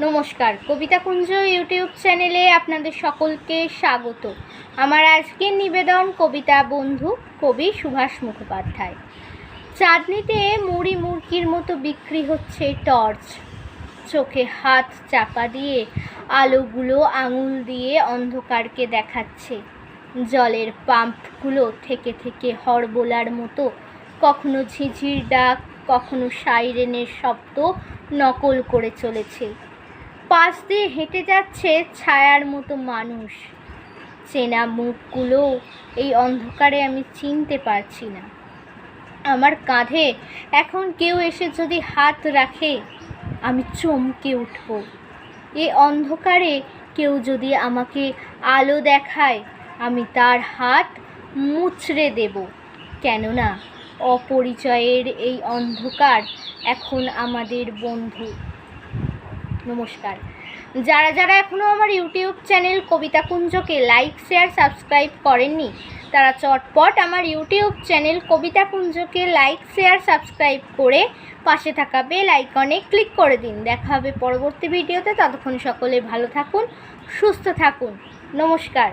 নমস্কার, কবিতা কুঞ্জ ইউটিউব চ্যানেলে আপনাদের সকলকে স্বাগত। আমার আজকের নিবেদন কবিতা বন্ধু, কবি সুভাষ মুখোপাধ্যায়। চাঁদনিতে মুড়ি মুরগির মতো বিক্রি হচ্ছে টর্চ, চোখে হাত চাপা দিয়ে আলোগুলো আঙুল দিয়ে অন্ধকারকে দেখাচ্ছে। জলের পাম্পগুলো থেকে থেকে হড়বোলার মতো কখনো ঝিঝির ডাক, কখনো সাইরেনের শব্দ নকল করে চলেছে। পাশ দিয়ে হেঁটে যাচ্ছে ছায়ার মতো মানুষ। চেনা মুখগুলো এই অন্ধকারে আমি চিনতে পারছি না। আমার কাঁধে এখন কেউ এসে যদি হাত রাখে, আমি চমকে উঠব। এই অন্ধকারে কেউ যদি আমাকে আলো দেখায়, আমি তার হাত মুচড়ে দেব। কেননা অপরিচয়ের এই অন্ধকার এখন আমাদের বন্ধু। নমস্কার। যারা যারা এখনও আমার ইউটিউব চ্যানেল কবিতা কুঞ্জকে লাইক, শেয়ার, সাবস্ক্রাইব করেননি, তারা চটপট আমার ইউটিউব চ্যানেল কবিতা কুঞ্জকে লাইক, শেয়ার, সাবস্ক্রাইব করে পাশে থাকা বেল আইকনে ক্লিক করে দিন। দেখা হবে পরবর্তী ভিডিওতে। ততক্ষণ সকলে ভালো থাকুন, সুস্থ থাকুন। নমস্কার।